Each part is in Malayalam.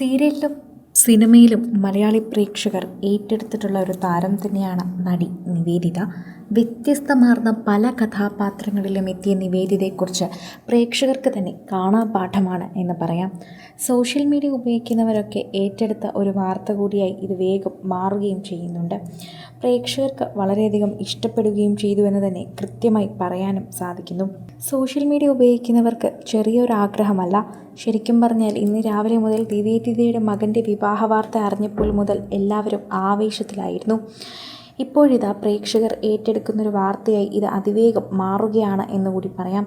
സീരിയലിലും സിനിമയിലും മലയാളി പ്രേക്ഷകർ ഏറ്റെടുത്തിട്ടുള്ള ഒരു താരം തന്നെയാണ് നടി നിവേദിത. വ്യത്യസ്തമാർന്ന പല കഥാപാത്രങ്ങളിലും എത്തിയ നിവേദിതയെക്കുറിച്ച് പ്രേക്ഷകർക്ക് തന്നെ കാണാപാഠമാണ് എന്ന് പറയാം. സോഷ്യൽ മീഡിയ ഉപയോഗിക്കുന്നവരൊക്കെ ഏറ്റെടുത്ത ഒരു വാർത്ത കൂടിയായി ഇത് വേഗം മാറുകയും ചെയ്യുന്നുണ്ട്. പ്രേക്ഷകർക്ക് വളരെയധികം ഇഷ്ടപ്പെടുകയും ചെയ്തു എന്ന് തന്നെ കൃത്യമായി പറയാനും സാധിക്കുന്നു. സോഷ്യൽ മീഡിയ ഉപയോഗിക്കുന്നവർക്ക് ചെറിയൊരാഗ്രഹമല്ല. ശരിക്കും പറഞ്ഞാൽ ഇന്ന് രാവിലെ മുതൽ നിവേദിതയുടെ മകൻ്റെ വിവാഹ വാർത്ത അറിഞ്ഞപ്പോൾ മുതൽ എല്ലാവരും ആവേശത്തിലായിരുന്നു. ഇപ്പോഴിതാ പ്രേക്ഷകർ ഏറ്റെടുക്കുന്നൊരു വാർത്തയായി ഇത് അതിവേഗം മാറുകയാണ് എന്നുകൂടി പറയാം.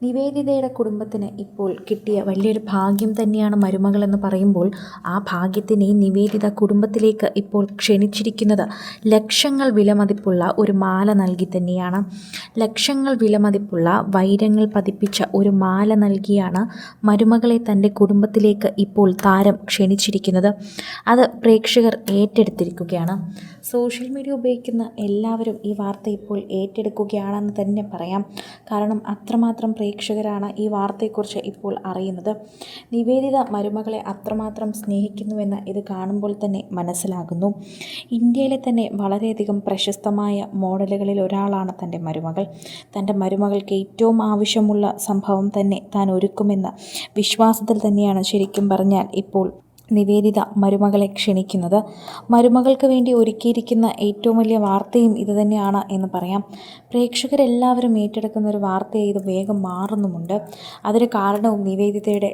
നിവേദിതയുടെ കുടുംബത്തിന് ഇപ്പോൾ കിട്ടിയ വലിയൊരു ഭാഗ്യം തന്നെയാണ് മരുമകളെന്ന് പറയുമ്പോൾ ആ ഭാഗ്യത്തിനെ നിവേദിത കുടുംബത്തിലേക്ക് ഇപ്പോൾ ക്ഷണിച്ചിരിക്കുന്നത് ലക്ഷങ്ങൾ വിലമതിപ്പുള്ള ഒരു മാല നൽകി തന്നെയാണ്. ലക്ഷങ്ങൾ വിലമതിപ്പുള്ള വൈരങ്ങൾ പതിപ്പിച്ച ഒരു മാല നൽകിയാണ് മരുമകളെ തൻ്റെ കുടുംബത്തിലേക്ക് ഇപ്പോൾ താരം ക്ഷണിച്ചിരിക്കുന്നത്. അത് പ്രേക്ഷകർ ഏറ്റെടുത്തിരിക്കുകയാണ്. സോഷ്യൽ മീഡിയ ഉപയോഗിക്കുന്ന എല്ലാവരും ഈ വാർത്ത ഇപ്പോൾ ഏറ്റെടുക്കുകയാണെന്ന് തന്നെ പറയാം. കാരണം അത്രമാത്രം പ്രേക്ഷകരാണ് ഈ വാർത്തയെക്കുറിച്ച് ഇപ്പോൾ അറിയുന്നത്. നിവേദിത മരുമകളെ അത്രമാത്രം സ്നേഹിക്കുന്നുവെന്ന് ഇത് കാണുമ്പോൾ തന്നെ മനസ്സിലാകുന്നു. ഇന്ത്യയിലെ തന്നെ വളരെയധികം പ്രശസ്തമായ മോഡലുകളിൽ ഒരാളാണ് തൻ്റെ മരുമകൾ. തൻ്റെ മരുമകൾക്ക് ഏറ്റവും ആവശ്യമുള്ള സംഭവം തന്നെ താൻ ഒരുക്കുമെന്ന വിശ്വാസത്തിൽ തന്നെയാണ് ശരിക്കും പറഞ്ഞാൽ ഇപ്പോൾ നിവേദിത മരുമകളെ ക്ഷണിക്കുന്നത്. മരുമകൾക്ക് വേണ്ടി ഒരുക്കിയിരിക്കുന്ന ഏറ്റവും വലിയ വാർത്തയും ഇതുതന്നെയാണ് എന്ന് പറയാം. പ്രേക്ഷകരെല്ലാവരും ഏറ്റെടുക്കുന്ന ഒരു വാർത്തയായി ഇത് വേഗം മാറുന്നുമുണ്ട്. അതിന് കാരണവും നിവേദിതയുടെ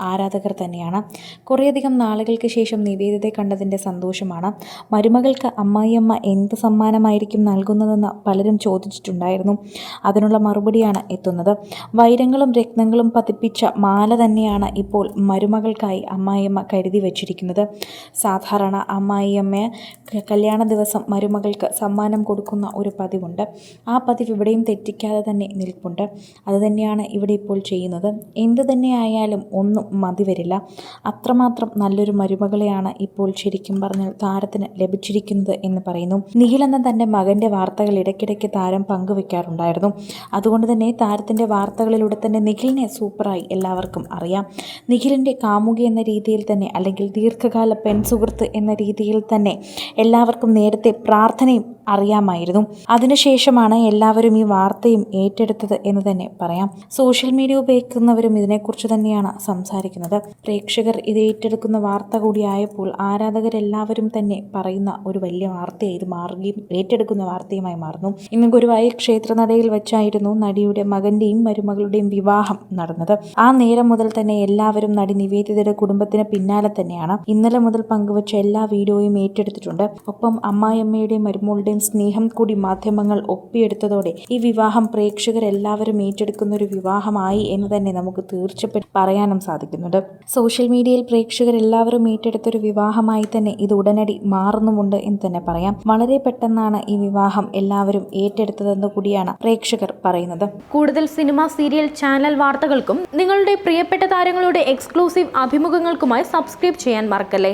ആരാധകർ തന്നെയാണ്. കുറേയധികം നാളുകൾക്ക് ശേഷം നിവേദിതയെ കണ്ടതിൻ്റെ സന്തോഷമാണ്. മരുമകൾക്ക് അമ്മായിയമ്മ എന്ത് സമ്മാനമായിരിക്കും നൽകുന്നതെന്ന് പലരും ചോദിച്ചിട്ടുണ്ടായിരുന്നു. അതിനുള്ള മറുപടിയാണ് എത്തുന്നത്. വൈരങ്ങളും രത്നങ്ങളും പതിപ്പിച്ച മാല തന്നെയാണ് ഇപ്പോൾ മരുമകൾക്കായി അമ്മായിയമ്മ കരുതി വച്ചിരിക്കുന്നത്. സാധാരണ അമ്മായിയമ്മയെ കല്യാണ ദിവസം മരുമകൾക്ക് സമ്മാനം കൊടുക്കുന്ന ഒരു പതിവുണ്ട്. ആ പതിവ് ഇവിടെയും തെറ്റിക്കാതെ തന്നെ നിൽപ്പുണ്ട്. അതുതന്നെയാണ് ഇവിടെ ഇപ്പോൾ ചെയ്യുന്നത്. എന്തു തന്നെയായാലും ഒന്നും മതി വരില്ല. അത്രമാത്രം നല്ലൊരു മരുമകളെയാണ് ഇപ്പോൾ ശരിക്കും പറഞ്ഞാൽ താരത്തിന് ലഭിച്ചിരിക്കുന്നത് എന്ന് പറയുന്നു. നിഖിൽ എന്ന തൻ്റെ മകൻ്റെ വാർത്തകൾ ഇടയ്ക്കിടയ്ക്ക് താരം പങ്കുവെക്കാറുണ്ടായിരുന്നു. അതുകൊണ്ട് തന്നെ താരത്തിൻ്റെ വാർത്തകളിലൂടെ തന്നെ നിഖിലിനെ സൂപ്പറായി എല്ലാവർക്കും അറിയാം. നിഖിലിൻ്റെ കാമുകി എന്ന രീതിയിൽ തന്നെ അല്ലെങ്കിൽ ദീർഘകാല പെൺസുഹൃത്ത് എന്ന രീതിയിൽ തന്നെ എല്ലാവർക്കും നേരത്തെ പ്രാർത്ഥനയും അറിയാമായിരുന്നു. അതിനുശേഷമാണ് എല്ലാവരും ഈ വാർത്തയും ഏറ്റെടുത്തത് എന്ന് തന്നെ പറയാം. സോഷ്യൽ മീഡിയ ഉപയോഗിക്കുന്നവരും ഇതിനെക്കുറിച്ച് തന്നെയാണ് സംസാരിക്കുന്നത്. പ്രേക്ഷകർ ഇത് ഏറ്റെടുക്കുന്ന വാർത്ത കൂടിയായപ്പോൾ ആരാധകരെല്ലാവരും തന്നെ പറയുന്ന ഒരു വലിയ വാർത്തയായി ഇത് മാറുകയും ഏറ്റെടുക്കുന്ന വാർത്തയുമായി മാറുന്നു. ഇന്ന് ഗുരുവായൂർ ക്ഷേത്രനടയിൽ വെച്ചായിരുന്നു നടിയുടെ മകൻ്റെയും മരുമകളുടെയും വിവാഹം നടന്നത്. ആ നേരം മുതൽ തന്നെ എല്ലാവരും നടി നിവേദിതയുടെ കുടുംബത്തിന് പിന്നാലെ തന്നെയാണ്. ഇന്നലെ മുതൽ പങ്കുവച്ച എല്ലാ വീഡിയോയും ഏറ്റെടുത്തിട്ടുണ്ട്. ഒപ്പം അമ്മായിയമ്മയുടെയും മരുമകളുടെയും സ്നേഹം കൂടി മാധ്യമങ്ങൾ ഒപ്പിയെടുത്തതോടെ ഈ വിവാഹം പ്രേക്ഷകരെല്ലാവരും ഏറ്റെടുക്കുന്ന ഒരു വിവാഹമായി എന്ന് തന്നെ നമുക്ക് തീർച്ചയായിട്ടും പറയാനും സാധിക്കുന്നുണ്ട്. സോഷ്യൽ മീഡിയയിൽ പ്രേക്ഷകരെല്ലാവരും ഏറ്റെടുത്തൊരു വിവാഹമായി തന്നെ ഇത് ഉടനടി മാറുന്നുമുണ്ട് എന്ന് തന്നെ പറയാം. വളരെ പെട്ടെന്നാണ് ഈ വിവാഹം എല്ലാവരും ഏറ്റെടുത്തതെന്ന് കൂടിയാണ് പ്രേക്ഷകർ പറയുന്നത്. കൂടുതൽ സിനിമ, സീരിയൽ, ചാനൽ വാർത്തകൾക്കും നിങ്ങളുടെ പ്രിയപ്പെട്ട താരങ്ങളുടെ എക്സ്ക്ലൂസീവ് അഭിമുഖങ്ങൾക്കുമായി സബ്സ്ക്രൈബ് ചെയ്യാൻ മറക്കല്ലേ.